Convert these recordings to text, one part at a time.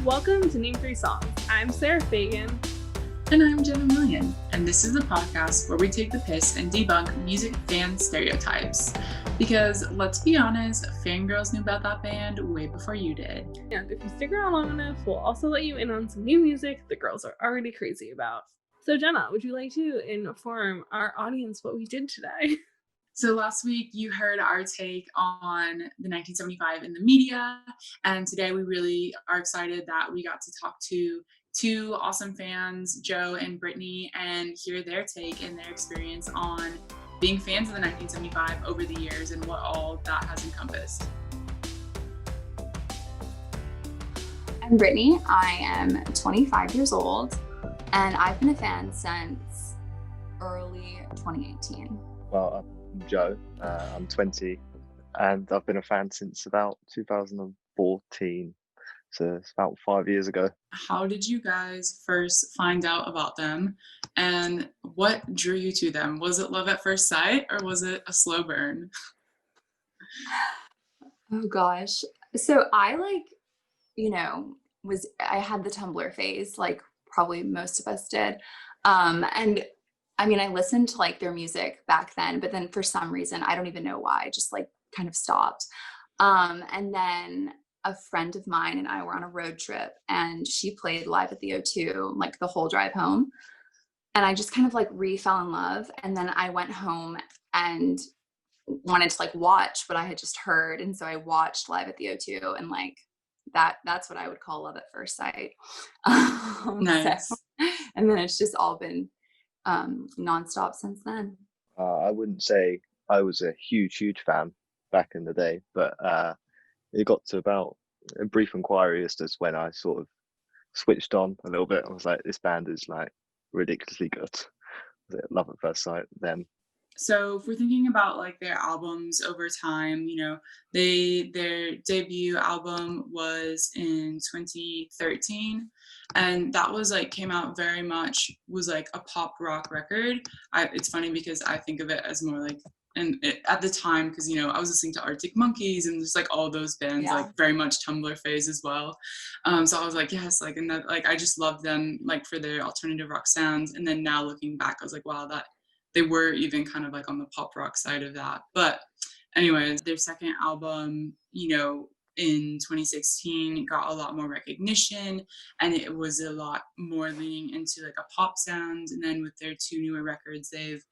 Welcome to Name 3 Songs. I'm Sarah Fagan. And I'm Jenna Millian, and this is the podcast where we take the piss and debunk music fan stereotypes. Because let's be honest, fangirls knew about that band way before you did. And if you stick around long enough, we'll also let you in on some new music the girls are already crazy about. So Jenna, would you like to inform our audience what we did today? So last week you heard our take on the 1975 in the media, and today we really are excited that we got to talk to two awesome fans, Joe and Brittany, and hear their take and their experience on being fans of the 1975 over the years and what all that has encompassed. I'm Brittany. I am 25 years old, and I've been a fan since early 2018. Well, I'm Joe. I'm 20, and I've been a fan since about 2014. So it's about 5 years ago. How did you guys first find out about them, and what drew you to them? Was it love at first sight, or was it a slow burn? Oh gosh. So I I had the Tumblr phase, like probably most of us did. And I mean, I listened to like their music back then, but then for some reason, I don't even know why, I just like kind of stopped. And then a friend of mine and I were on a road trip, and she played live at the O2, like the whole drive home. And I just kind of like fell in love. And then I went home and wanted to like watch what I had just heard. And so I watched live at the O2, and like that's what I would call love at first sight. Nice. And then it's just all been nonstop since then. I wouldn't say I was a huge fan back in the day, but it got to about a brief inquiry as to when I sort of switched on a little bit. I was like, this band is like ridiculously good. Was it love at first sight then? So if we're thinking about like their albums over time, their debut album was in 2013, and that was like came out very much was like a pop rock record. It's funny because I think of it as more like, at the time, because I was listening to Arctic Monkeys and just like all those bands, Yeah. like very much Tumblr phase as well. So I was like, yes, like, and that, like, I just loved them like for their alternative rock sounds. And then now looking back, I was like, wow, that they were even kind of like on the pop rock side of that. But anyways, their second album, in 2016 got a lot more recognition, and it was a lot more leaning into like a pop sound. And then with their two newer records, they've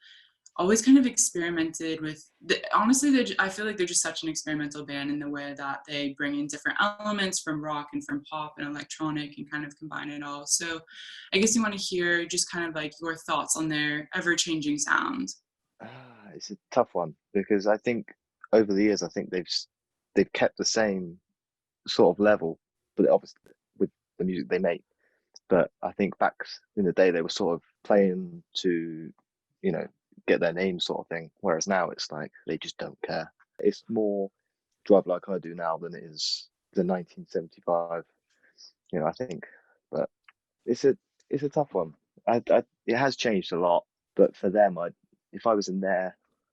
always kind of experimented with honestly, I feel like they're just such an experimental band in the way that they bring in different elements from rock and from pop and electronic and kind of combine it all. So I guess you want to hear just kind of like your thoughts on their ever-changing sound. It's a tough one, because I think over the years, I think they've kept the same sort of level, but obviously with the music they make. But I think back in the day, they were sort of playing to, get their name sort of thing. Whereas now it's like they just don't care. It's more Drive Like I Do now than it is the 1975. I think, but it's a tough one. It has changed a lot, but for them, if I was in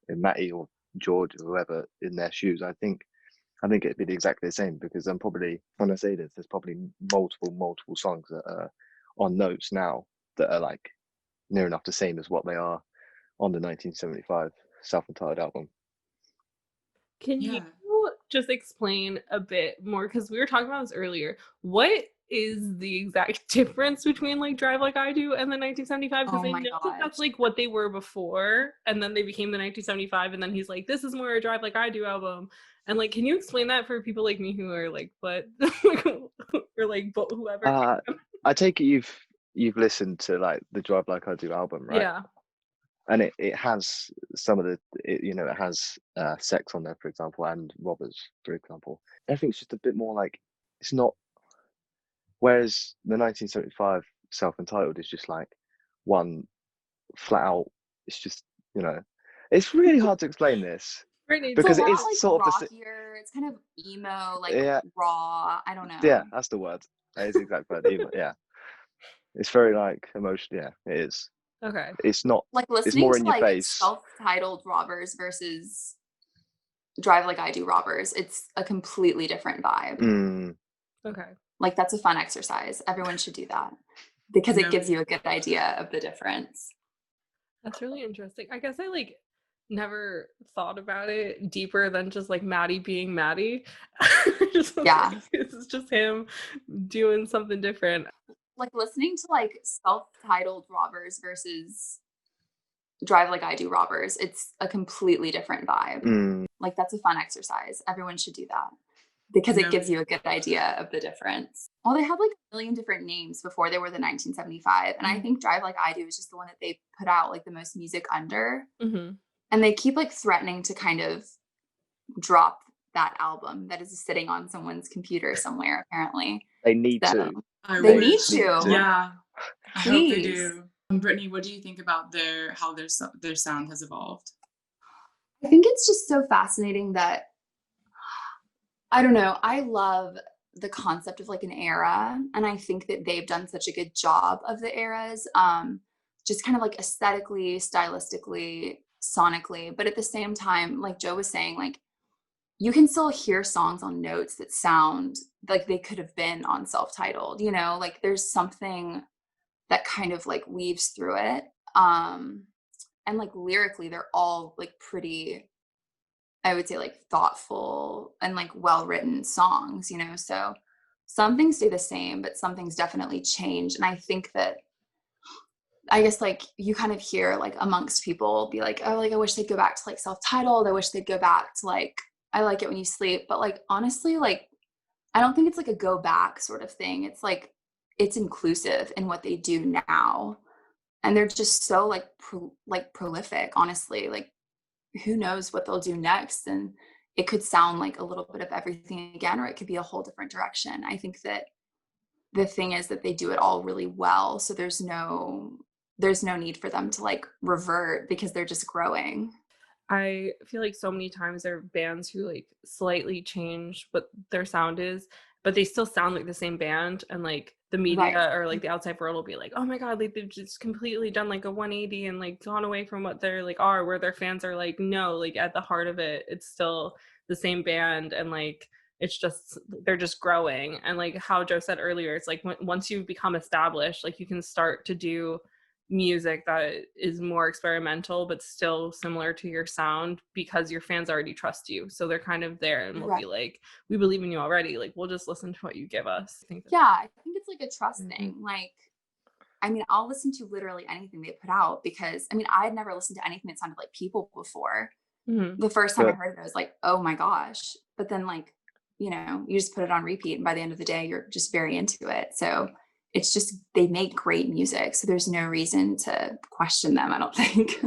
Matty or George or whoever in their shoes, I think it'd be exactly the same, because I'm probably, when I say this, there's probably multiple songs that are on notes now that are like near enough the same as what they are on the 1975 self-entitled album. Can you just explain a bit more? Because we were talking about this earlier. What is the exact difference between like Drive Like I Do and the 1975? Because I know that that's like what they were before, and then they became the 1975, and then he's like, this is more a Drive Like I Do album. And like, can you explain that for people like me who are like, what? Or like, but whoever. I take it you've listened to like the Drive Like I Do album, right? Yeah. And it has some of it has sex on there, for example, and robbers, for example. Everything's just a bit more like, it's not. Whereas the 1975 self-entitled is just like one flat out. It's just, it's really hard to explain this. Right, because it is like sort of rockier. It's kind of emo, like yeah, raw. I don't know. Yeah, that's the word. That is the exact word. Emo, yeah, it's very like emotional. Yeah, it is. Okay. It's not like listening it's more to in your like face. Self-titled Robbers versus Drive Like I Do Robbers. It's a completely different vibe. Okay. Like that's a fun exercise. Everyone should do that because it No. gives you a good idea of the difference. That's really interesting. I guess I like never thought about it deeper than just like Maddie being Maddie. Just was Yeah. like, this is just him doing something different. Like listening to like self-titled robbers versus Drive Like I Do robbers, it's a completely different vibe. Mm, Like that's a fun exercise. Everyone should do that because it No. gives you a good idea of the difference. Well, they had like a million different names before they were the 1975. And I think Drive Like I Do is just the one that they put out like the most music under. Mm-hmm. And they keep like threatening to kind of drop that album that is sitting on someone's computer somewhere, apparently. they need So to. I they wish. need Need to. to. Yeah, I hope they Please. do. Brittany, what do you think about how their sound has evolved? I think it's just so fascinating that I don't know. I love the concept of like an era, and I think that they've done such a good job of the eras, just kind of like aesthetically, stylistically, sonically. But at the same time, like Joe was saying, like you can still hear songs on Notes that sound like they could have been on self-titled. You know, like there's something that kind of like weaves through it. And like lyrically, they're all like pretty, I would say like thoughtful and like well-written songs, you know? So some things stay the same, but some things definitely change. And I think that, I guess like you kind of hear like amongst people be like, oh, like I wish they'd go back to like self-titled. I wish they'd go back to like, I Like It When You Sleep. But like, honestly, like, I don't think it's like a go back sort of thing. It's like, it's inclusive in what they do now. And they're just so like, prolific, honestly. Like, who knows what they'll do next, and it could sound like a little bit of everything again, or it could be a whole different direction. I think that the thing is that they do it all really well, so there's no need for them to like revert because they're just growing. I feel like so many times there are bands who like slightly change what their sound is, but they still sound like the same band, and like the media Right. or like the outside world will be like, oh my god, like they've just completely done like a 180 and like gone away from what they're like are, where their fans are like, no, like at the heart of it, it's still the same band, and like it's just they're just growing. And like how Joe said earlier, it's like once you've become established, like you can start to do music that is more experimental but still similar to your sound because your fans already trust you, so they're kind of there and will Right. be like, we believe in you already, like we'll just listen to what you give us. I think Yeah, I think it's like a trust Mhm. thing. Like, I mean, I'll listen to literally anything they put out because I mean, I had never listened to anything that sounded like People before. Mhm. The first time I But heard it, I was like, oh my gosh. But then like, you know, you just put it on repeat, and by the end of the day, you're just very into it. So it's just they make great music. So there's no reason to question them, I don't think.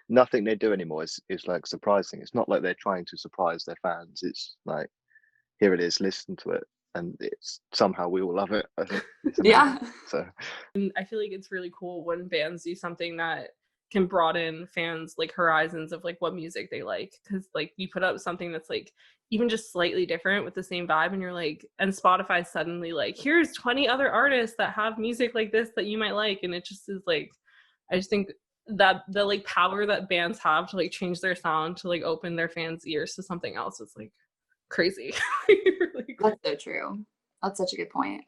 nothing they do anymore is like surprising. It's not like they're trying to surprise their fans. It's like, here it is, listen to it, and it's somehow we all love it. I think it's amazing. Yeah. So And I feel like it's really cool when bands do something that can broaden fans like horizons of like what music they like, because like you put up something that's like even just slightly different with the same vibe, and you're like, and Spotify suddenly like, here's 20 other artists that have music like this that you might like, and it just is like, I just think that the like power that bands have to like change their sound to like open their fans' ears to something else is like crazy. Really cool. That's so true. That's such a good point.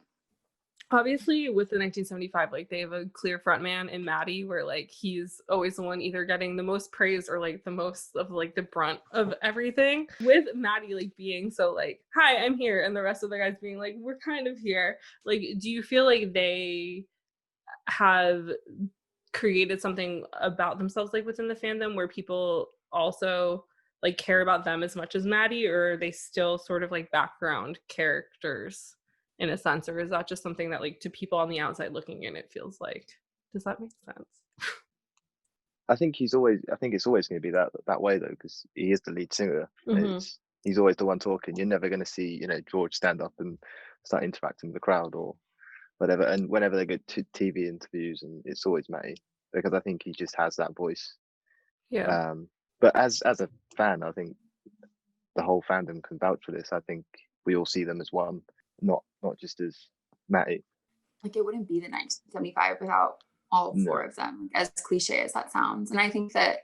Obviously with the 1975, like they have a clear frontman in Maddie, where like he's always the one either getting the most praise or like the most of like the brunt of everything, with Maddie like being so like, hi, I'm here, and the rest of the guys being like, we're kind of here. Like, do you feel like they have created something about themselves like within the fandom where people also like care about them as much as Maddie, or are they still sort of like background characters in a sense, or is that just something that like to people on the outside looking in it feels like? Does that make sense? I think it's always going to be that way though, because he is the lead singer. Mhm. He's always the one talking. You're never going to see George stand up and start interacting with the crowd or whatever. And whenever they go to TV interviews, and it's always Matty, because I think he just has that voice. Yeah. But as a fan, I think the whole fandom can vouch for this. I think we all see them as one, not just as Matty. Like it wouldn't be the 1975 without all No. four of them, as cliche as that sounds. And I think that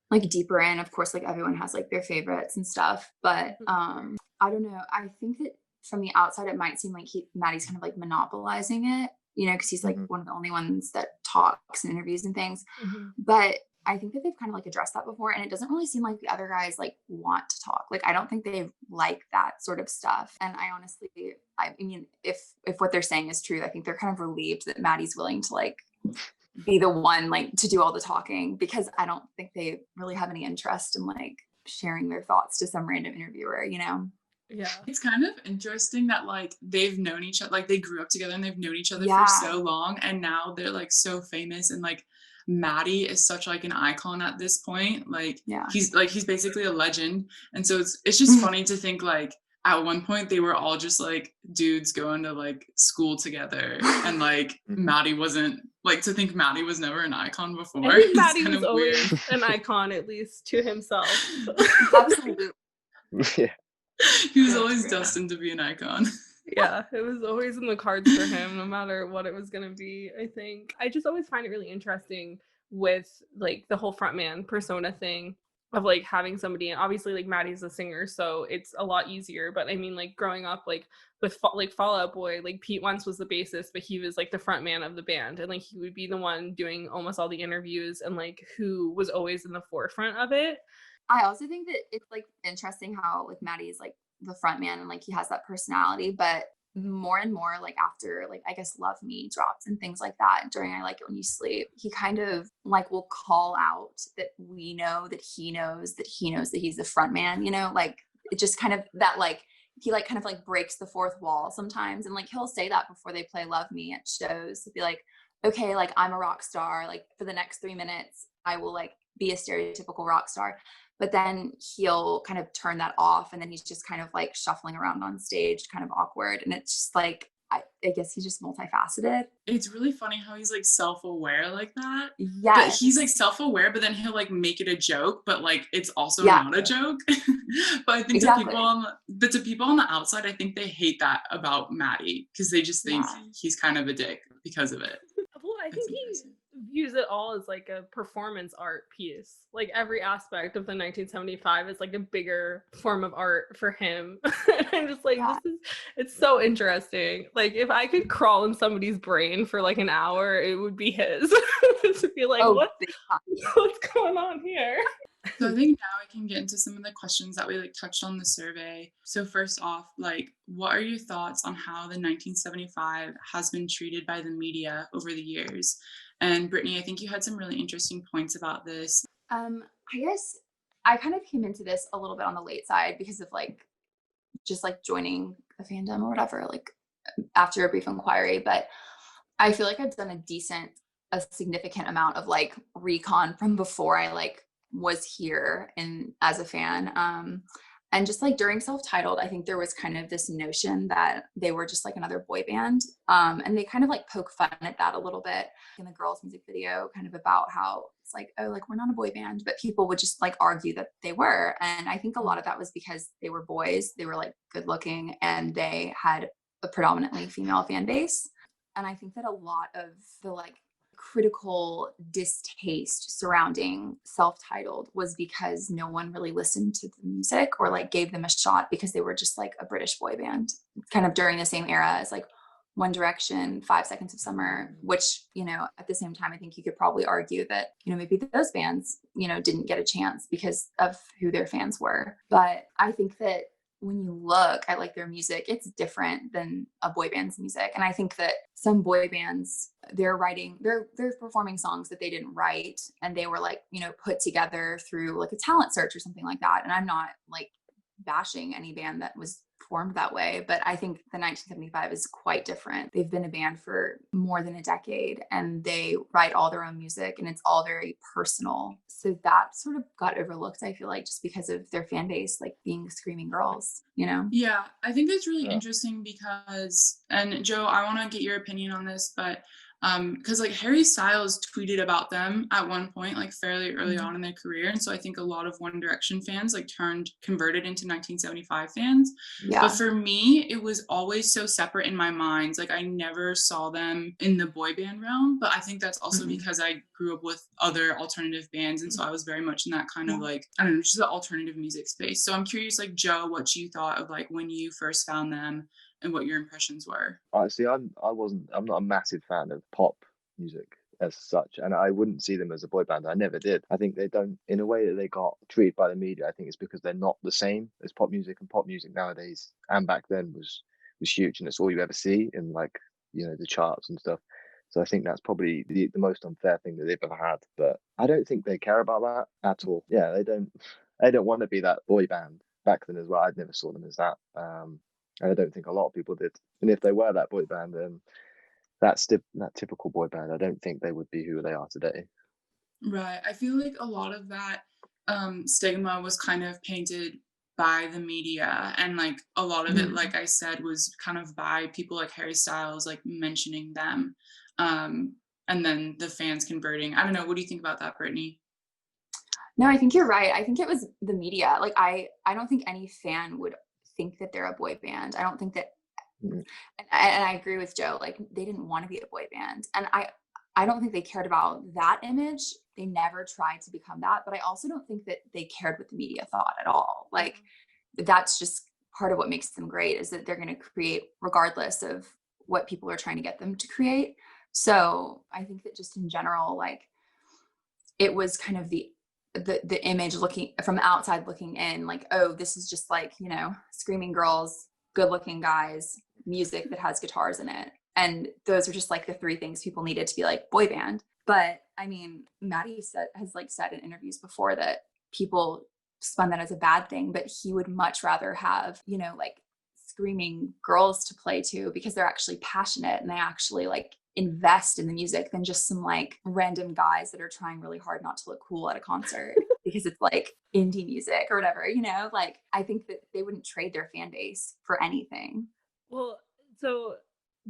like deeper in, of course, like everyone has like their favorites and stuff, but I don't know. I think that from the outside, it might seem like Maddie's kind of like monopolizing it, you know, because he's like Mhm. one of the only ones that talks and interviews and things. Mhm. But I think that they've kind of like addressed that before, and it doesn't really seem like the other guys like want to talk. Like I don't think they like that sort of stuff. And I honestly, I mean, if what they're saying is true, I think they're kind of relieved that Maddie's willing to like be the one like to do all the talking, because I don't think they really have any interest in like sharing their thoughts to some random interviewer, you know? Yeah. It's kind of interesting that like they've known each other, like they grew up together and they've known each other Yeah. for so long, and now they're like so famous, and like Maddie is such like an icon at this point. Like Yeah. he's basically a legend. And so it's just funny to think like at one point they were all just like dudes going to like school together, and like Mhm. Maddie wasn't, like, to think Maddie was never an icon before. I think It's Maddie kind was of weird. always an icon, at least to himself. Absolutely. Yeah. He was That's always true. destined to be an icon. Yeah, it was always in the cards for him, no matter what it was gonna be, I think. I just always find it really interesting with like the whole frontman persona thing of like having somebody, and obviously like Maddie's a singer, so it's a lot easier. But I mean, like growing up like with like Fall Out Boy, like Pete Wentz was the bassist, but he was like the front man of the band, and like he would be the one doing almost all the interviews and like who was always in the forefront of it. I also think that it's like interesting how like Maddie's like the front man and like he has that personality, but more and more like after like I guess Love Me dropped and things like that during I Like It When You Sleep, he kind of like will call out that we know that he knows that he knows that he's the front man, you know, like it just kind of that like he like kind of like breaks the fourth wall sometimes, and like he'll say that before they play Love Me at shows. He'll be like, okay, like I'm a rock star, like for the next 3 minutes I will like be a stereotypical rock star. But then he'll kind of turn that off, and then he's just kind of like shuffling around on stage, kind of awkward. And it's just like, I guess he's just multifaceted. It's really funny how he's like self-aware like that. But Yes. he's like self-aware, but then he'll like make it a joke, but like it's also Yeah. not a joke. But I think Exactly. to people on the outside, I think they hate that about Maddie, because they just think Yeah. he's kind of a dick because of it. Well, I That's think he interesting. views it all as like a performance art piece. Like every aspect of the 1975 is like a bigger form of art for him. And I'm just like, Yeah. it's so interesting. Like if I could crawl in somebody's brain for like an hour, it would be his. To be like, Big time. what's going on here? So I think now I can get into some of the questions that we like touched on the survey. So first off, like, what are your thoughts on how the 1975 has been treated by the media over the years? And Brittany, I think you had some really interesting points about this. I guess I kind of came into this a little bit on the late side because of like just like joining a fandom or whatever, like after a brief inquiry. But I feel like I've done a significant amount of like recon from before I like was here and as a fan. And just like during Self-Titled, I think there was kind of this notion that they were just like another boy band. And they kind of like poke fun at that a little bit in the girls' music video, kind of about how it's like, oh, like we're not a boy band, but people would just like argue that they were. And I think a lot of that was because they were boys, they were like good looking, and they had a predominantly female fan base. And I think that a lot of the like critical distaste surrounding Self-Titled was because no one really listened to the music or like gave them a shot because they were just like a British boy band, kind of during the same era as like One Direction, 5 Seconds of Summer, which, you know, at the same time, I think you could probably argue that, you know, maybe those bands, you know, didn't get a chance because of who their fans were. But I think that when you look at like their music, it's different than a boy band's music. And I think that some boy bands, they're performing songs that they didn't write, and they were like, you know, put together through like a talent search or something like that. And I'm not like bashing any band that was formed that way, but I think the 1975 is quite different. They've been a band for more than a decade, and they write all their own music, and it's all very personal. So that sort of got overlooked, I feel like, just because of their fan base, like being screaming girls, you know? Yeah, I think it's really Yeah. interesting because, and Joe, I want to get your opinion on this, but because like Harry Styles tweeted about them at one point, like fairly early Mhm. on in their career, and so I think a lot of One Direction fans like converted into 1975 fans. But Yeah. for me, it was always so separate in my mind. Like I never saw them in the boy band realm, but I think that's also Mhm. because I grew up with other alternative bands, and so I was very much in that kind of Yeah. like, I don't know, just the alternative music space. So I'm curious, like Joe, what you thought of like when you first found them and what your impressions were. Honestly, I'm not a massive fan of pop music as such, and I wouldn't see them as a boy band. I never did. I think they don't, in a way that they got treated by the media. I think it's because they're not the same as pop music, and pop music nowadays and back then was huge, and it's all you ever see in like the charts and stuff. So I think that's probably the most unfair thing that they've ever had. But I don't think they care about that at all. Yeah, they don't. They don't want to be that boy band back then as well. I never saw them as that. And I don't think a lot of people did. And if they were that boy band, then that typical boy band, I don't think they would be who they are today. Right. I feel like a lot of that stigma was kind of painted by the media, and like a lot of it, Mhm. like I said, was kind of by people like Harry Styles, like mentioning them, um, and then the fans converting. I don't know. What do you think about that, Brittany? No, I think you're right. I think it was the media. Like I don't think any fan would think that they're a boy band. I don't think that, Mm. and I agree with Joe. Like they didn't want to be a boy band, and I don't think they cared about that image. They never tried to become that. But I also don't think that they cared what the media thought at all. Like that's just part of what makes them great, is that they're going to create regardless of what people are trying to get them to create. So I think that just in general, like it was kind of the image looking from the outside looking in, like, oh, this is just like, screaming girls, good looking guys, music that has guitars in it. And those are just like the three things people needed to be like boy band. But I mean, Maddie has like said in interviews before that people spun that as a bad thing, but he would much rather have, like screaming girls to play to, because they're actually passionate and they actually like invest in the music, than just some like random guys that are trying really hard not to look cool at a concert because it's like indie music or whatever, like I think that they wouldn't trade their fan base for anything. Well, so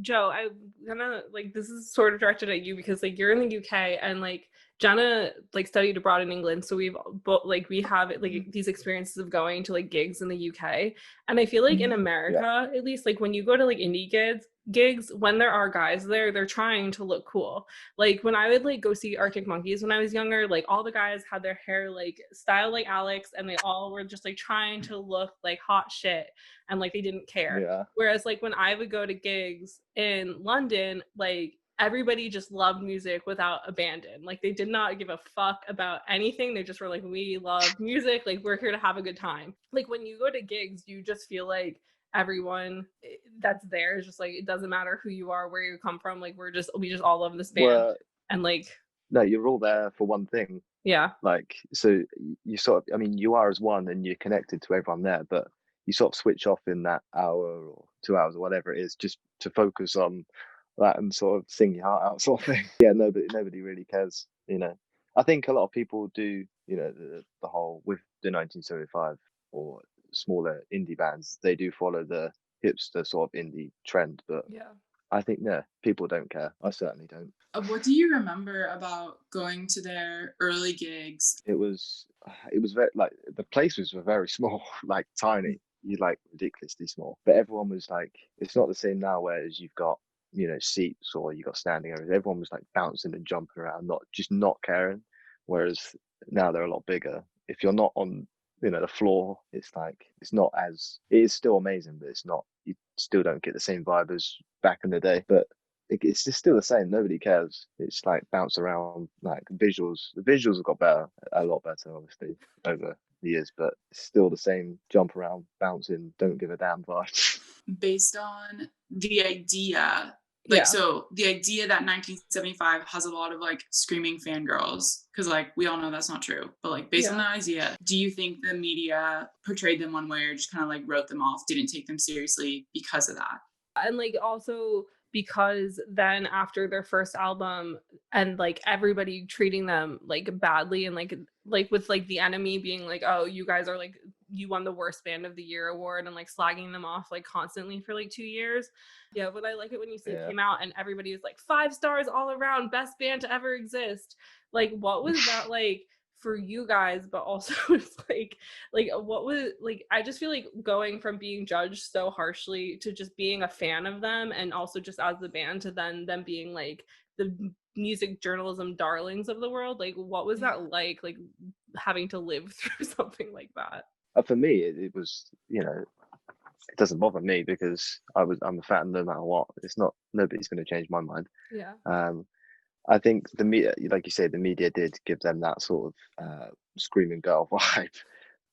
Joe, I'm gonna like this is sort of directed at you because like you're in the UK and like Jenna like studied abroad in England, so we've both like we have like these experiences of going to like gigs in the UK, and I feel like in Mhm. America at least, like when you go to like indie gigs, when there are guys there, they're trying to look cool. Like when I would like go see Arctic Monkeys when I was younger, like all the guys had their hair like styled like Alex, and they all were just like trying to look like hot shit, and like they didn't care. Yeah. Whereas like when I would go to gigs in London, like everybody just loved music without abandon. Like they did not give a fuck about anything. They just were like, we love music. Like we're here to have a good time. Like when you go to gigs, you just feel like everyone that's there is just like, it doesn't matter who you are, where you come from. Like we just all love this band. Well, And like, no, you're all there for one thing. yeah. Like, so you sort of, I mean, you are as one and you're connected to everyone there, but you sort of switch off in that hour or 2 hours or whatever it is, just to focus on that and sort of sing your heart out, sort of thing. Yeah, nobody really cares. I think a lot of people do. The whole with the 1975 or smaller indie bands, they do follow the hipster sort of indie trend, but Yeah. I think no, people don't care. I certainly don't. What do you remember about going to their early gigs? It was very like the places were very small, like tiny. You like ridiculously small, but everyone was like, it's not the same now. Whereas you've got seats or you got standing areas. Everyone was like bouncing and jumping around, not caring. Whereas now they're a lot bigger. If you're not on the floor, it's like it is still amazing, but it's not. You still don't get the same vibe as back in the day. But it's just still the same. Nobody cares. It's like bounce around, like visuals. The visuals have got better, a lot better, obviously, over the years, but it's still the same jump around, bouncing, don't give a damn vibe. Based on the idea, Yeah. so the idea that 1975 has a lot of like screaming fangirls, because like we all know that's not true, but like based on that idea, do you think the media portrayed them one way or just kind of like wrote them off, didn't take them seriously because of that? And like also because then after their first album and like everybody treating them like badly and like with like the enemy being like, oh, you guys are like you won the worst band of the year award and like slagging them off like constantly for like 2 years. Yeah, but I like it when you say it came out and everybody was like 5 stars all around, best band to ever exist. Like, what was that like for you guys? But also it's like what was like, I just feel like going from being judged so harshly to just being a fan of them, and also just as the band, to then them being like the music journalism darlings of the world. Like, what was that like having to live through something like that? For me, it was, you know, it doesn't bother me because I'm a fan no matter what. It's not, nobody's going to change my mind. Yeah. I think the media, like you say, the media did give them that sort of screaming girl vibe,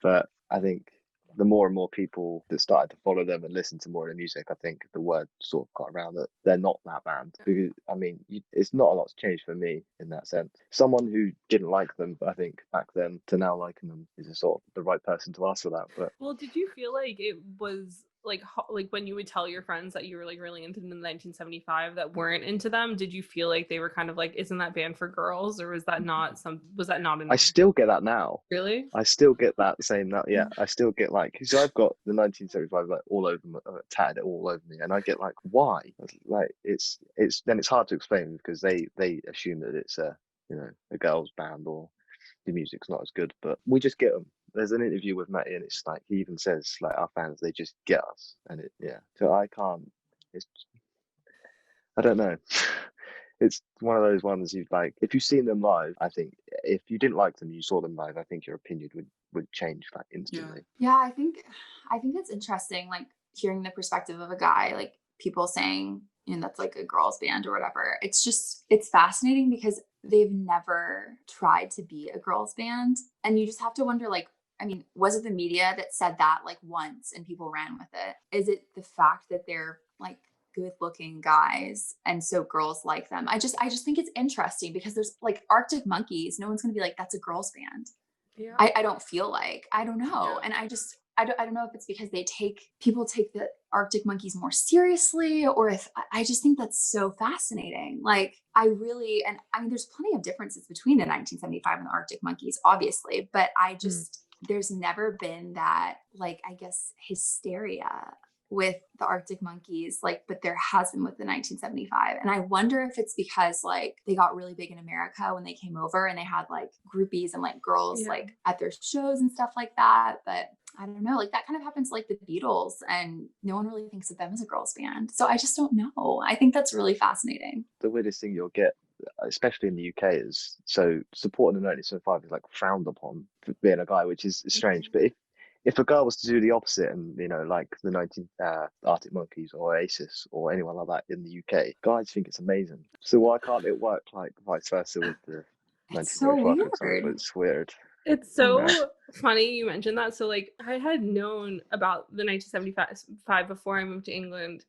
but I think the more and more people that started to follow them and listen to more of the music, I think the word sort of got around that they're not that band. Because I mean, it's not a lot's changed for me in that sense. Someone who didn't like them, but I think back then to now liking them is a sort of the right person to ask for that. But well, did you feel like it was like when you would tell your friends that you were like really into the 1975 that weren't into them, did you feel like they were kind of like, isn't that band for girls, or was that not enough? I still get that now. Really? I still get that saying that. Yeah, I still get like, so I've got the 1975 like all over me, tatted all over me, and I get like, why? Like it's then it's hard to explain because they assume that it's a, you know, a girls band or the music's not as good, but we just get them. There's an interview with Matty and it's like he even says like our fans, they just get us, and so I can't, it's, I don't know. It's one of those ones you like, if you've seen them live, I think if you didn't like them, you saw them live, I think your opinion would change like instantly. Yeah, I think it's interesting, like hearing the perspective of a guy, like people saying, you know, that's like a girls band or whatever. It's fascinating because they've never tried to be a girls band. And you just have to wonder, like, I mean, was it the media that said that like once and people ran with it? Is it the fact that they're like good looking guys and so girls like them? I just think it's interesting because there's like Arctic Monkeys. No one's going to be like, that's a girls band. Yeah. I don't feel like, I don't know. And I don't know if it's because people take the Arctic Monkeys more seriously, or if I just think that's so fascinating. Like I mean, there's plenty of differences between the 1975 and the Arctic Monkeys, obviously, but there's never been that, like, I guess, hysteria with the Arctic Monkeys, like, but there has been with the 1975. And I wonder if it's because like they got really big in America when they came over and they had like groupies and like girls like at their shows and stuff like that. But I don't know, like that kind of happens to like the Beatles, and no one really thinks of them as a girls band. So I just don't know. I think that's really fascinating. The weirdest thing you'll get, especially in the UK, is so supporting the 1975 is like frowned upon for being a guy, which is strange. But if a girl was to do the opposite and, you know, like the Arctic Monkeys or Oasis or anyone like that in the UK, guys think it's amazing. So why can't it work like vice versa with the 1975? So weird. It's weird. It's so funny you mentioned that. So like I had known about the 1975 before I moved to England,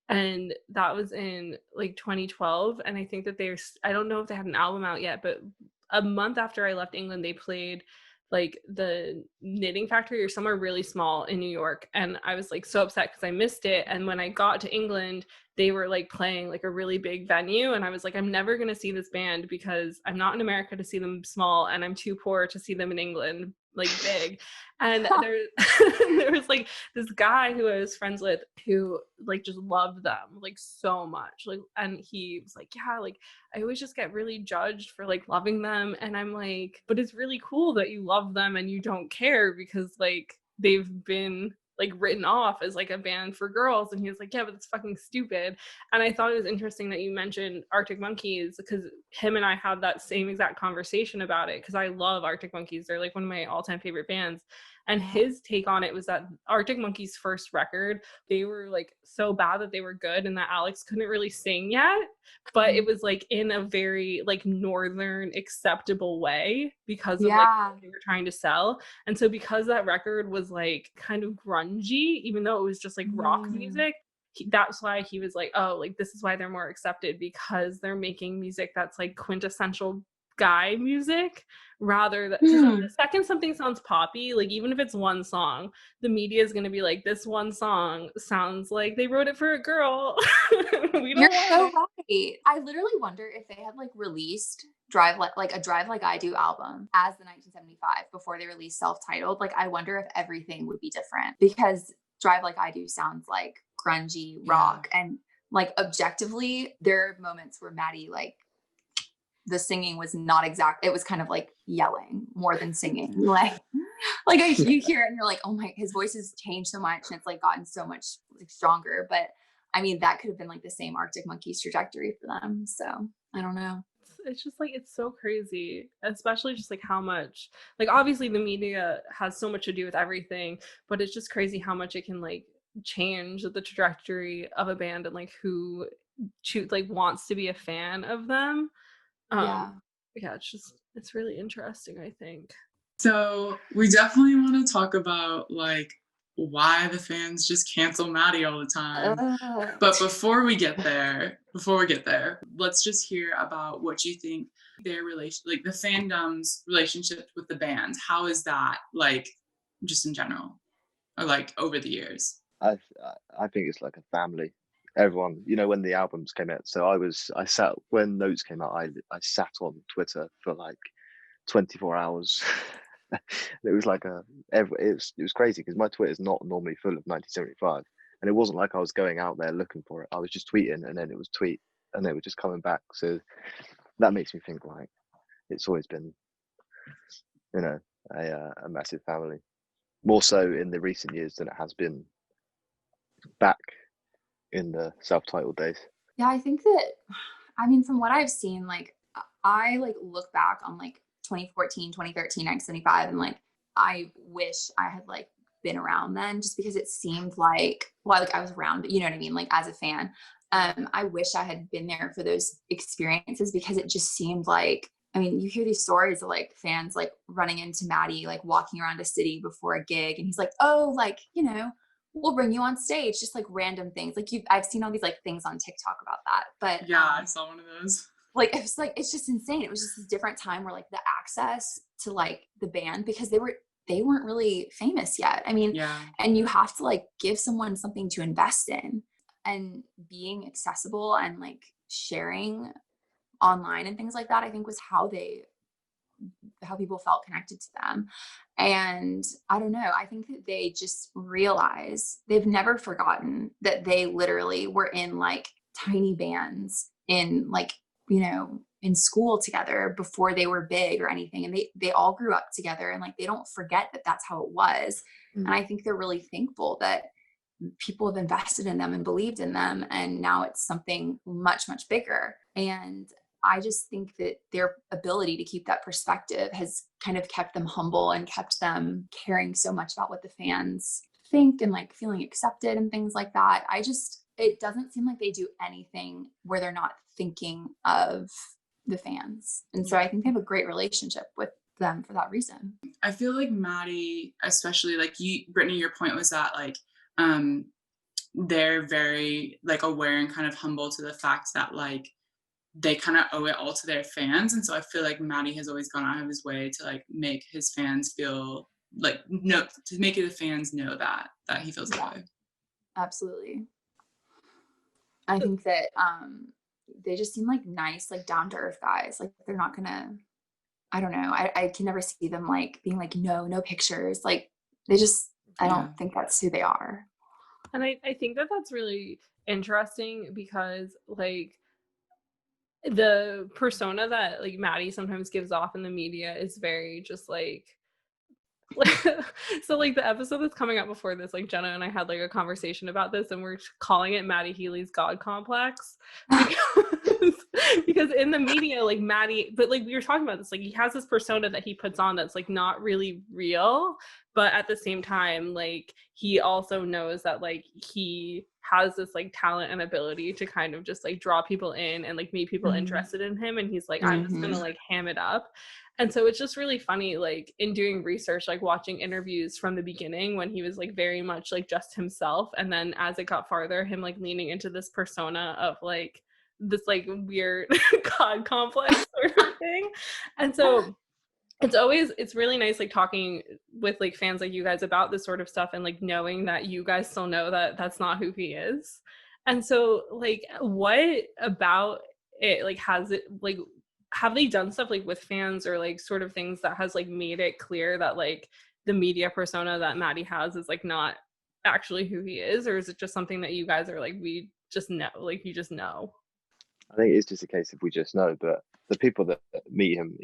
and that was in like 2012. And I think that I don't know if they had an album out yet, but a month after I left England, they played like the Knitting Factory or somewhere really small in New York. And I was like so upset because I missed it. And when I got to England, they were like playing like a really big venue. And I was like, I'm never going to see this band because I'm not in America to see them small, and I'm too poor to see them in England like big. And there was like this guy who I was friends with who like just loved them like so much, like, and he was like, yeah, like I always just get really judged for like loving them. And I'm like, but it's really cool that you love them and you don't care because like they've been like written off as like a band for girls. And he was like, yeah, but it's fucking stupid. And I thought it was interesting that you mentioned Arctic Monkeys, because him and I had that same exact conversation about it, because I love Arctic Monkeys. They're like one of my all-time favorite bands. And his take on it was that Arctic Monkeys' first record, they were like so bad that they were good, and that Alex couldn't really sing yet, but it was like in a very like northern acceptable way because of like what they were trying to sell. And so because that record was like kind of grungy, even though it was just like rock music, that's why he was like, oh, like this is why they're more accepted, because they're making music that's like quintessential guy music, rather than the second something sounds poppy, like even if it's one song, the media is going to be like, this one song sounds like they wrote it for a girl. You're so right. I literally wonder if they had like released a Drive Like I Do album as the 1975 before they released self-titled, like I wonder if everything would be different, because Drive Like I Do sounds like grungy rock, and like objectively there are moments where Maddie, like the singing was not exact, it was kind of like yelling more than singing. You hear it and you're like, oh my, his voice has changed so much and it's like gotten so much like stronger. But I mean, that could have been like the same Arctic Monkeys trajectory for them. So I don't know. It's just like, it's so crazy, especially just like how much, like obviously the media has so much to do with everything, but it's just crazy how much it can like change the trajectory of a band and like who like wants to be a fan of them. Yeah, it's really interesting, I think. So we definitely want to talk about like why the fans just cancel Maddie all the time. But before we get there, let's just hear about what you think their relation, like the fandom's relationship with the band. How is that, like, just in general, or like over the years? I think it's like a family. Everyone, when the albums came out. So I sat when Notes came out. I sat on Twitter for like 24 hours. It was like it was crazy because my Twitter is not normally full of 1975, and it wasn't like I was going out there looking for it. I was just tweeting, and then it was tweet, and they were just coming back. So that makes me think like it's always been, a massive family, more so in the recent years than it has been back in the self-titled days. Yeah, I think that, I mean, from what I've seen, like I like look back on like 2014, 2013, 1975, and like I wish I had like been around then, just because it seemed like, well, like I was around, you know what I mean? Like as a fan, I wish I had been there for those experiences, because it just seemed like, I mean, you hear these stories of like fans like running into Maddie, like walking around a city before a gig, and he's like, oh, like, we'll bring you on stage, just like random things. Like I've seen all these like things on TikTok about that, but yeah, I saw one of those. Like it's just insane. It was just this different time where like the access to like the band, because they weren't really famous yet. I mean, and you have to like give someone something to invest in, and being accessible and like sharing online and things like that, I think was how people felt connected to them. And I don't know, I think that they just realize they've never forgotten that they literally were in like tiny bands in like, in school together before they were big or anything. And they all grew up together, and like, they don't forget that that's how it was. And I think they're really thankful that people have invested in them and believed in them. And now it's something much, much bigger. And I just think that their ability to keep that perspective has kind of kept them humble and kept them caring so much about what the fans think and like feeling accepted and things like that. It doesn't seem like they do anything where they're not thinking of the fans. And so I think they have a great relationship with them for that reason. I feel like Maddie, especially like Brittany, your point was that like they're very like aware and kind of humble to the fact that like they kind of owe it all to their fans. And so I feel like Maddie has always gone out of his way to like make his fans feel like, to make the fans know that he feels that way. Absolutely. I think that they just seem like nice, like down to earth guys. Like they're not gonna, I don't know. I can never see them like being like, no pictures. Like they just, I don't think that's who they are. And I think that that's really interesting, because like the persona that like Maddie sometimes gives off in the media is very just like so like the episode that's coming up before this, like Jenna and I had like a conversation about this, and we're calling it Maddie Healy's God Complex, because in the media, like Maddie, but like we were talking about this, like he has this persona that he puts on that's like not really real, but at the same time, like he also knows that like he has this like talent and ability to kind of just like draw people in and like make people interested in him, and he's like, I'm just gonna like ham it up. And so it's just really funny, like in doing research, like watching interviews from the beginning when he was like very much like just himself, and then as it got farther, him like leaning into this persona of like this like weird God complex sort of thing. And so it's really nice like talking with like fans like you guys about this sort of stuff, and like knowing that you guys still know that that's not who he is. And so like what about it like has it like have they done stuff like with fans or like sort of things that has like made it clear that like the media persona that Matty has is like not actually who he is, or is it just something that you guys are like, we just know, like you just know? I think it's just a case of we just know, but the people that meet him,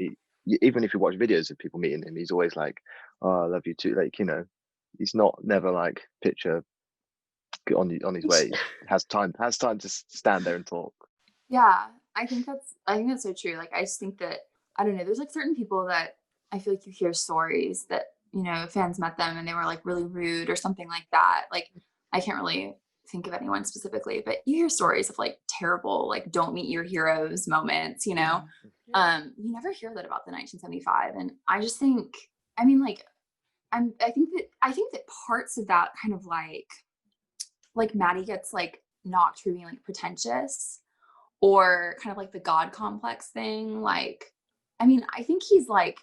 even if you watch videos of people meeting him, he's always like, "Oh, I love you too." Like, you know, he's never like picture on his way. Has time to stand there and talk. Yeah, I think that's so true. Like, I just think that, I don't know, there's like certain people that I feel like you hear stories that, you know, fans met them and they were like really rude or something like that. Like, I can't really think of anyone specifically, but you hear stories of like terrible, like don't meet your heroes moments, you know? You never hear that about the 1975. And I just think, I mean, like, I think that parts of that kind of like Matty gets like knocked for being like pretentious or kind of like the God complex thing. Like, I mean, I think he's like,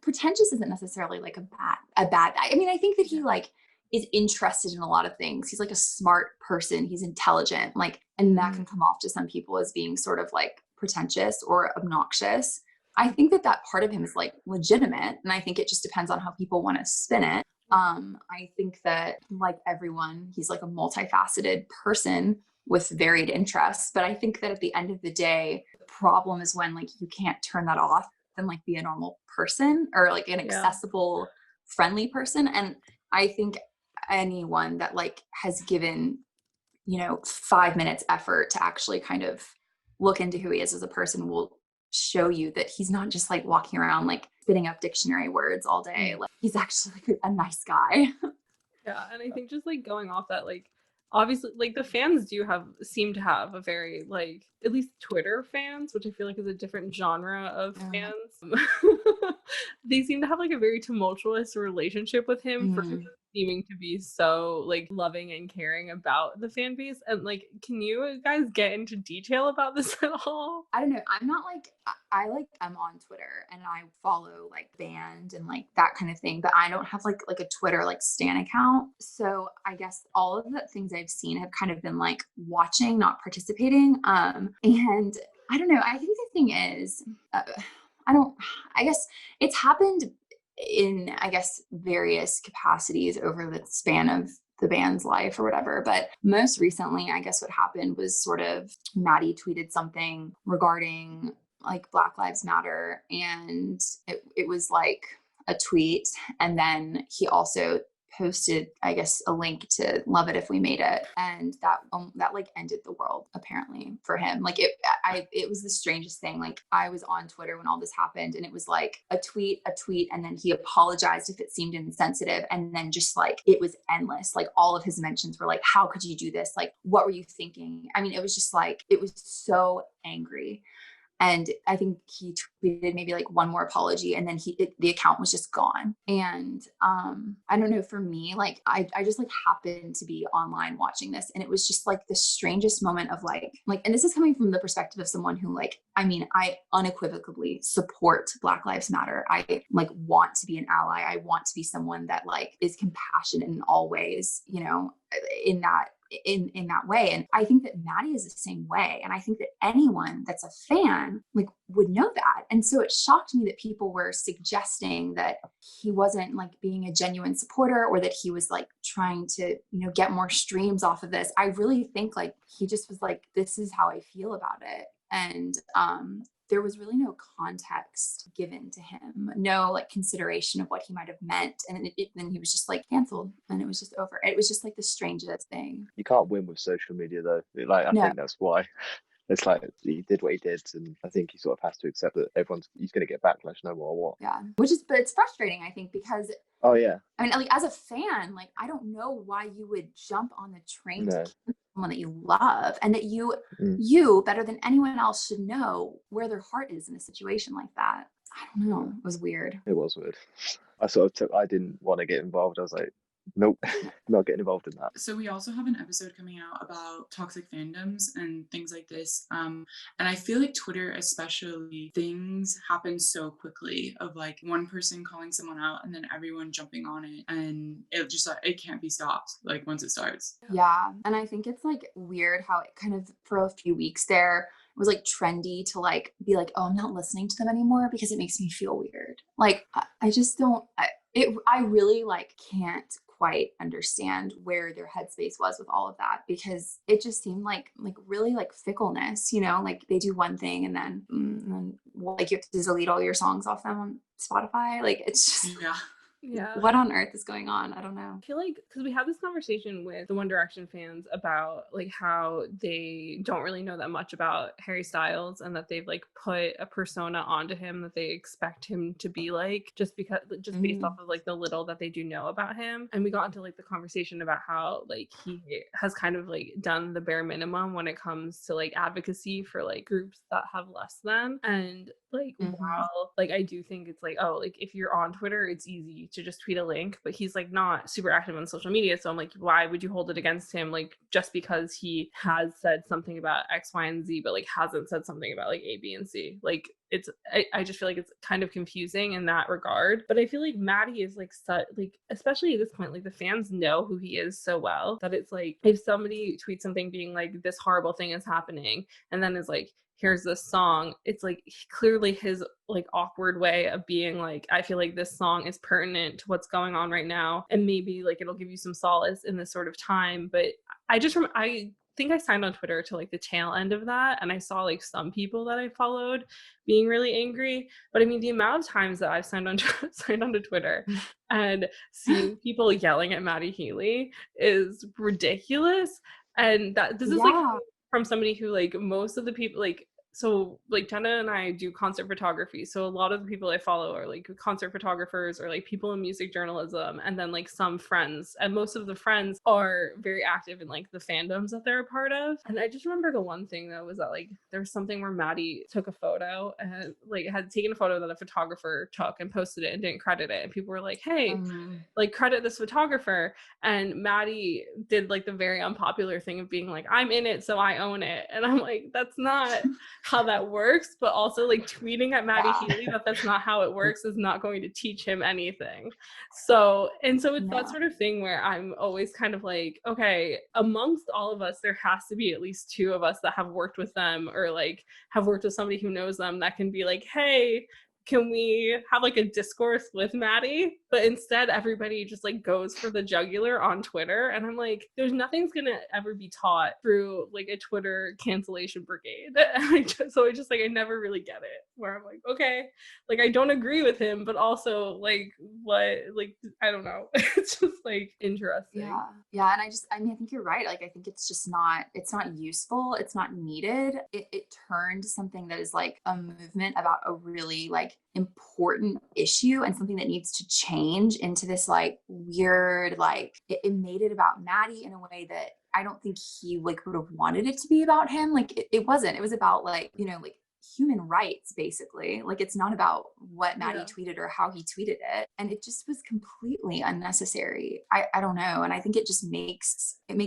pretentious isn't necessarily like a bad guy. I mean, I think that he like is interested in a lot of things. He's like a smart person. He's intelligent, like, and that can come off to some people as being sort of like pretentious or obnoxious. I think that that part of him is like legitimate, and I think it just depends on how people want to spin it. I think that like everyone, he's like a multifaceted person with varied interests. But I think that at the end of the day, the problem is when like you can't turn that off and like be a normal person or like an accessible, friendly person. And I think anyone that like has given, you know, 5 minutes effort to actually kind of look into who he is as a person will show you that he's not just like walking around like spitting up dictionary words all day. Like, he's actually like a nice guy. Yeah, and I think just like going off that, like obviously like the fans seem to have a very like, at least Twitter fans, which I feel like is a different genre of fans. They seem to have like a very tumultuous relationship with him for seeming to be so like loving and caring about the fan base. And like, can you guys get into detail about this at all? I don't know. I'm not like, I'm on Twitter and I follow like band and like that kind of thing, but I don't have like a Twitter like stan account. So I guess all of the things I've seen have kind of been like watching, not participating. And I don't know. I think the thing is, I guess it's happened in, I guess, various capacities over the span of the band's life or whatever. But most recently, I guess what happened was sort of Matty tweeted something regarding like Black Lives Matter. And it was like a tweet. And then he also posted, I guess, a link to Love It If We Made It. And that like ended the world apparently for him. Like it was the strangest thing. Like, I was on Twitter when all this happened and it was like a tweet, and then he apologized if it seemed insensitive. And then just like, it was endless. Like, all of his mentions were like, how could you do this? Like, what were you thinking? I mean, it was just like, it was so angry. And I think he tweeted maybe like one more apology and then the account was just gone. And I don't know, for me, like I just like happened to be online watching this. And it was just like the strangest moment of like, and this is coming from the perspective of someone who like, I mean, I unequivocally support Black Lives Matter. I like want to be an ally. I want to be someone that like is compassionate in all ways, you know, in that way. And I think that Matty is the same way. And I think that anyone that's a fan like would know that. And so it shocked me that people were suggesting that he wasn't like being a genuine supporter or that he was like trying to, you know, get more streams off of this. I really think like he just was like, this is how I feel about it. And there was really no context given to him, no like consideration of what he might have meant. And then he was just like canceled and it was just over. It was just like the strangest thing. You can't win with social media though. Like, I think that's why. It's like he did what he did, and I think he sort of has to accept that he's going to get backlash no matter what. Yeah, but it's frustrating, I think, because oh yeah, I mean, like as a fan, like I don't know why you would jump on the train to cancel someone that you love, and that you better than anyone else should know where their heart is in a situation like that. I don't know. It was weird. It was weird. I didn't want to get involved. I was like, Nope, not getting involved in that. So we also have an episode coming out about toxic fandoms and things like this. And I feel like Twitter, especially, things happen so quickly of like one person calling someone out and then everyone jumping on it, and it just like it can't be stopped like once it starts. Yeah. And I think it's like weird how it kind of for a few weeks there it was like trendy to like be like, oh, I'm not listening to them anymore because it makes me feel weird. Like I just don't I really like can't quite understand where their headspace was with all of that because it just seemed like really like fickleness, you know, like they do one thing and then like you have to delete all your songs off them on Spotify. Like it's just Yeah. what on earth is going on? I don't know. I feel like because we had this conversation with the One Direction fans about like how they don't really know that much about Harry Styles and that they've like put a persona onto him that they expect him to be like just based off of like the little that they do know about him. And we got into like the conversation about how like he has kind of like done the bare minimum when it comes to like advocacy for like groups that have less than. And like while like I do think it's like, oh, like if you're on Twitter it's easy to just tweet a link, but he's like not super active on social media, so I'm like, why would you hold it against him like just because he has said something about X, Y, and Z but like hasn't said something about like A, B, and C? Like it's I just feel like it's kind of confusing in that regard. But I feel like Maddie is like such like, especially at this point, like the fans know who he is so well that it's like if somebody tweets something being like this horrible thing is happening and then is like here's this song, it's like clearly his like awkward way of being like, I feel like this song is pertinent to what's going on right now and maybe like it'll give you some solace in this sort of time. But I think I signed on Twitter to like the tail end of that, and I saw like some people that I followed being really angry. But I mean, the amount of times that I've signed onto Twitter and seeing people yelling at Maddie Healy is ridiculous. And that this is like from somebody who like most of the people like, so like Jenna and I do concert photography, so a lot of the people I follow are like concert photographers or like people in music journalism, and then like some friends, and most of the friends are very active in like the fandoms that they're a part of. And I just remember the one thing though was that like there was something where Maddie took a photo and like had taken a photo that a photographer took and posted it and didn't credit it, and people were like, hey, like credit this photographer. And Maddie did like the very unpopular thing of being like, I'm in it so I own it, and I'm like, that's not how that works. But also like tweeting at Maddie Healy that's not how it works is not going to teach him anything. So it's that sort of thing where I'm always kind of like, okay, amongst all of us there has to be at least two of us that have worked with them or like have worked with somebody who knows them that can be like, hey, can we have like a discourse with Maddie? But instead everybody just like goes for the jugular on Twitter, and I'm like, there's nothing's gonna ever be taught through like a Twitter cancellation brigade. So I just like I never really get it, where I'm like, okay, like I don't agree with him, but also like what, like I don't know. It's just like interesting. Yeah. And I mean I think you're right. Like I think it's just not, it's not useful, it's not needed. It turned something that is like a movement about a really like important issue and something that needs to change into this like weird, like it made it about Maddie in a way that I don't think he like would have wanted it to be about him. Like it wasn't, it was about like, you know, like human rights basically. Like it's not about what Maddie tweeted or how he tweeted it, and it just was completely unnecessary. I don't know, and I think it just makes him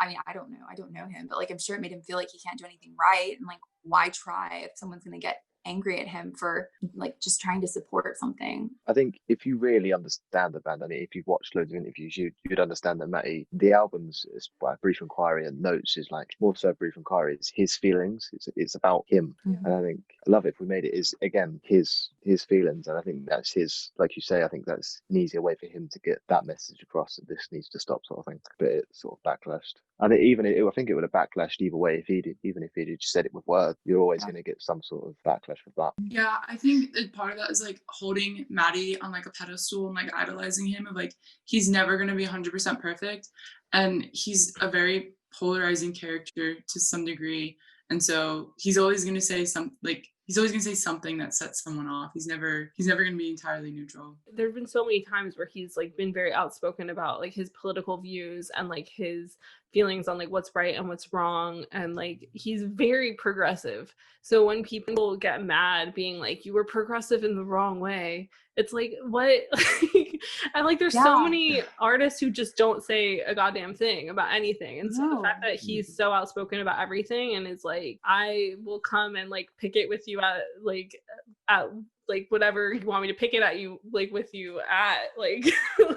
I mean I don't know him, but like I'm sure it made him feel like he can't do anything right, and like why try if someone's gonna get angry at him for like just trying to support something. I think if you really understand the band, I mean, if you've watched loads of interviews, you'd understand that Matty, the albums is by Brief Inquiry and Notes is like more so Brief Inquiry. It's his feelings. It's about him, and I think Love It If We Made It is again his feelings, and I think that's his, like you say, I think that's an easier way for him to get that message across that this needs to stop, sort of thing. But it sort of backlashed. I think I think it would have backlashed either way even if he'd just said it with words. You're always going to get some sort of backlash with that. Yeah, I think that part of that is like holding Maddie on like a pedestal and like idolizing him of like he's never going to be 100% perfect, and he's a very polarizing character to some degree, and so he's always going to say something that sets someone off. He's never going to be entirely neutral. There have been so many times where he's like been very outspoken about like his political views and like his feelings on like what's right and what's wrong, and like he's very progressive. So when people get mad being like, you were progressive in the wrong way, it's like, what? And like there's so many artists who just don't say a goddamn thing about anything. And so the fact that he's so outspoken about everything and is like, I will come and like picket with you at whatever you want me to pick it at you, like with you at like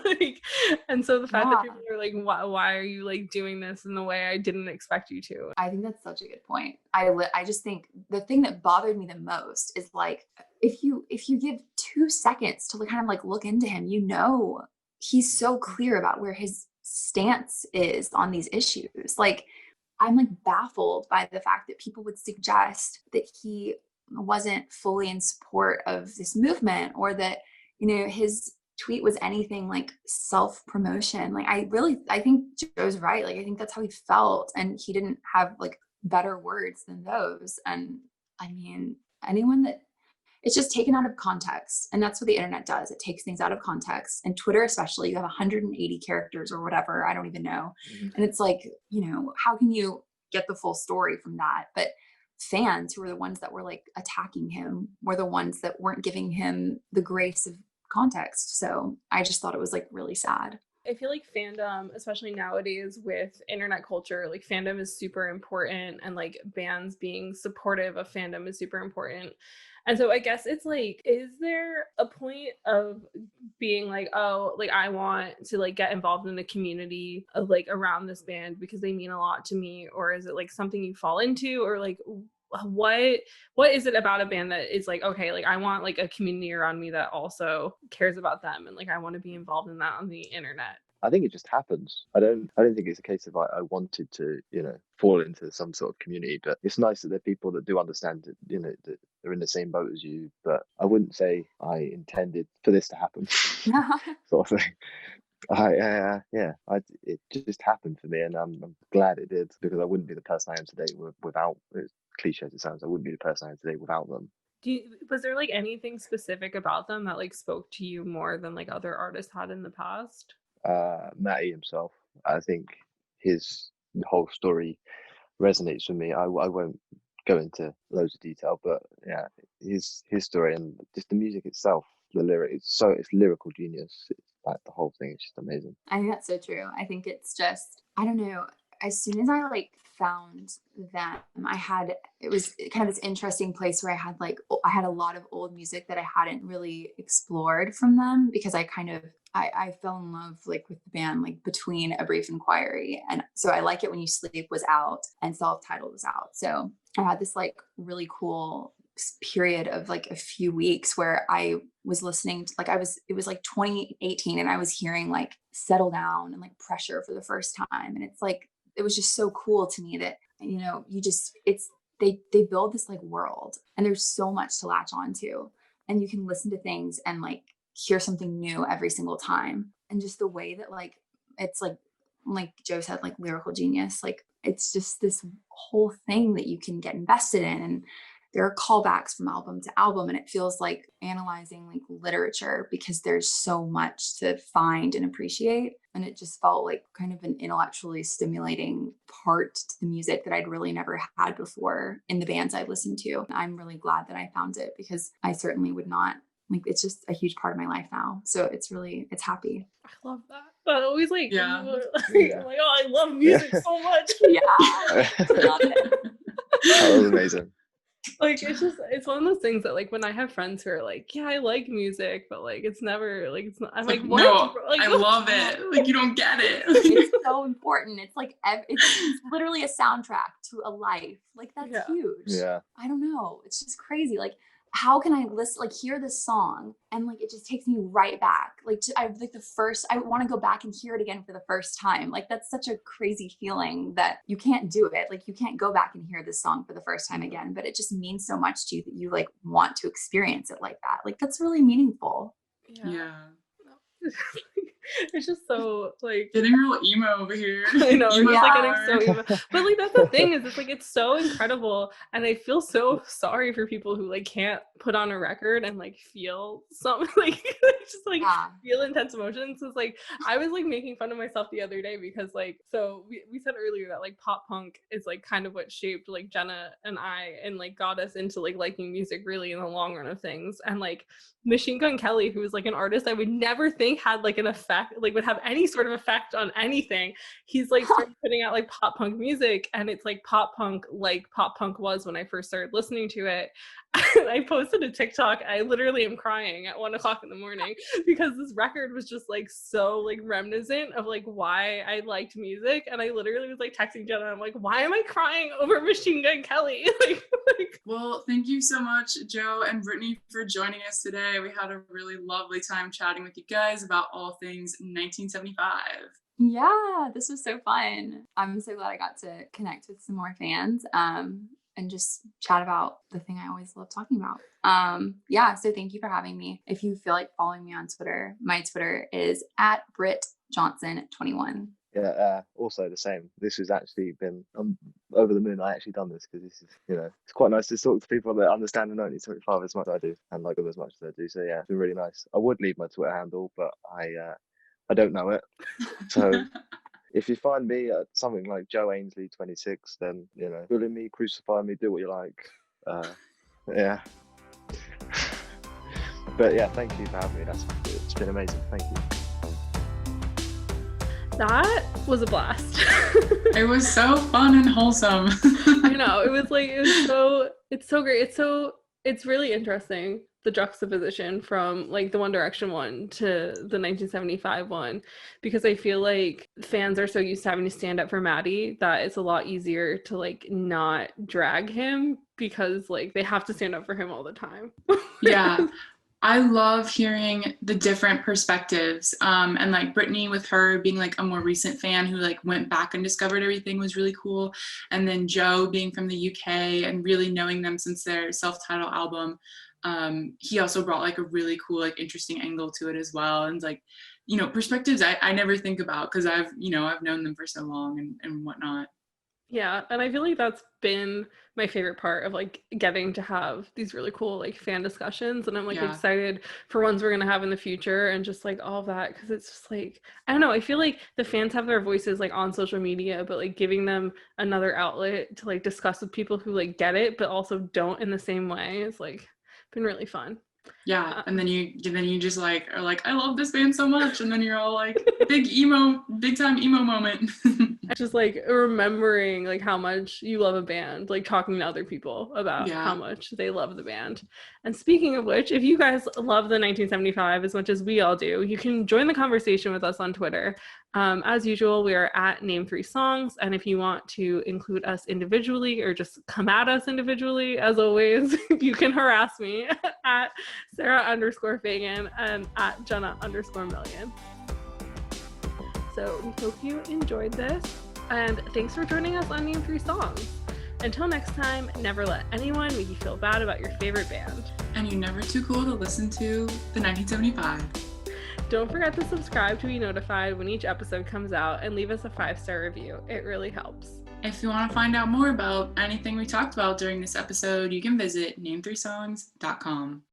like, and so the fact that people are like, why are you like doing this in the way I didn't expect you to? I think that's such a good point. I just think the thing that bothered me the most is like, if you give 2 seconds to kind of like look into him, you know, he's so clear about where his stance is on these issues. Like, I'm like baffled by the fact that people would suggest that he wasn't fully in support of this movement, or that, you know, his tweet was anything like self-promotion. Like, I think Joe's right. Like, I think that's how he felt, and he didn't have like better words than those. And I mean, anyone that, it's just taken out of context, and that's what the internet does. It takes things out of context, and Twitter especially, you have 180 characters or whatever, I don't even know. And it's like, you know, how can you get the full story from that? But fans, who were the ones that were like attacking him, were the ones that weren't giving him the grace of context. So I just thought it was like really sad. I feel like fandom, especially nowadays with internet culture, like fandom is super important, and like bands being supportive of fandom is super important. And so I guess it's like, is there a point of being like, oh, like I want to like get involved in the community of like around this band because they mean a lot to me? Or is it like something you fall into? Or like what is it about a band that is like, okay, like I want like a community around me that also cares about them, and like I want to be involved in that on the internet? I think it just happens. I don't think it's a case of I wanted to, you know, fall into some sort of community, but it's nice that there are people that do understand that, you know, that they're in the same boat as you. But I wouldn't say I intended for this to happen, sort of thing. It just happened for me, and I'm glad it did, because I wouldn't be the person I am today without, as cliche as it sounds, I wouldn't be the person I am today without them. Was there like anything specific about them that like spoke to you more than like other artists had in the past? Matty himself, I think his whole story resonates with me. I won't go into loads of detail, but yeah, his story and just the music itself, the lyric, it's lyrical genius. It's like the whole thing is just amazing. I think that's so true. I think it's just, I don't know, as soon as I like found that it was kind of this interesting place where I had a lot of old music that I hadn't really explored from them, because I fell in love like with the band like between A Brief Inquiry, and so I Like It When You Sleep was out and Self-Titled was out. So I had this like really cool period of like a few weeks where I was listening to it was like 2018, and I was hearing like Settle Down and like Pressure for the first time. And it's like, it was just so cool to me that, you know, they build this like world, and there's so much to latch onto, and you can listen to things and like hear something new every single time. And just the way that like, it's like Joe said, like lyrical genius, like it's just this whole thing that you can get invested in. And there are callbacks from album to album, and it feels like analyzing like literature, because there's so much to find and appreciate. And it just felt like kind of an intellectually stimulating part to the music that I'd really never had before in the bands I've listened to. I'm really glad that I found it, because I certainly would not, like, it's just a huge part of my life now. So it's happy. I love that. But always like, yeah. I'm like, oh, I love music so much. Yeah. Love it. That was amazing. Like, it's one of those things that like when I have friends who are like, yeah, I like music, but like it's never like, it's not, I'm like, what? No, like, I love it. Like, you don't get it. It's so important. It's like it's literally a soundtrack to a life. Like, that's huge. Yeah. I don't know. It's just crazy. Like, how can I hear this song and like it just takes me right back? Like, I want to go back and hear it again for the first time. Like, that's such a crazy feeling that you can't do it. Like, you can't go back and hear this song for the first time again, but it just means so much to you that you like want to experience it like that. Like, that's really meaningful. Yeah. It's just so like getting real emo over here. I know, I'm just like getting so emo. But like that's the thing, is it's like it's so incredible, and I feel so sorry for people who like can't put on a record and like feel some like just like feel intense emotions. It's like I was like making fun of myself the other day because like, so we said earlier that like pop punk is like kind of what shaped like Jenna and I and like got us into like liking music really in the long run of things. And like Machine Gun Kelly, who was like an artist I would never think had like an effect, like would have any sort of effect on anything, he's like started putting out like pop punk music, and it's like pop punk was when I first started listening to it. I posted a TikTok. I literally am crying at 1 o'clock in the morning because this record was just like so like reminiscent of like why I liked music. And I literally was like texting Jenna. I'm like, why am I crying over Machine Gun Kelly? Well, thank you so much, Joe and Brittany, for joining us today. We had a really lovely time chatting with you guys about all things 1975. Yeah, this was so fun. I'm so glad I got to connect with some more fans. And just chat about the thing I always love talking about. Yeah, so thank you for having me. If you feel like following me on Twitter, my Twitter is @BrittJohnson21. Yeah, also the same. This has actually been, I'm over the moon I actually done this, because this is, it's quite nice to talk to people that understand the 1975 as much as I do and like them as much as I do. So yeah, it's been really nice. I would leave my Twitter handle, but I don't know it. So if you find me at something like Joe Ainsley 26, then bully me, crucify me, do what you like. Yeah. But yeah, thank you for having me. It's been amazing. Thank you. That was a blast. It was so fun and wholesome. I know. It's so great. It's really interesting, the juxtaposition from like the One Direction one to the 1975 one, because I feel like fans are so used to having to stand up for Maddie that it's a lot easier to like not drag him because like they have to stand up for him all the time. Yeah. I love hearing the different perspectives, and like Brittany with her being like a more recent fan who like went back and discovered everything was really cool. And then Joe being from the UK and really knowing them since their self-titled album. He also brought like a really cool, like interesting angle to it as well. And like, perspectives I never think about because I've known them for so long and whatnot. Yeah, and I feel like that's been my favorite part of like getting to have these really cool like fan discussions, and I'm like excited for ones we're gonna have in the future and just like all of that, because it's just like, I don't know, I feel like the fans have their voices like on social media, but like giving them another outlet to like discuss with people who like get it but also don't in the same way is like been really fun. Yeah, and then you just like are like, I love this band so much, and then you're all like big time emo moment. Just like remembering like how much you love a band, like talking to other people about how much they love the band. And speaking of which, if you guys love the 1975 as much as we all do, you can join the conversation with us on Twitter. As usual, we are at Name3Songs, and if you want to include us individually or just come at us individually, as always, you can harass me at Sarah_Fagan and at Jenna_Million. So we hope you enjoyed this, and thanks for joining us on Name3Songs. Until next time, never let anyone make you feel bad about your favorite band. And you're never too cool to listen to the 1975. Don't forget to subscribe to be notified when each episode comes out, and leave us a 5-star review. It really helps. If you want to find out more about anything we talked about during this episode, you can visit name3songs.com.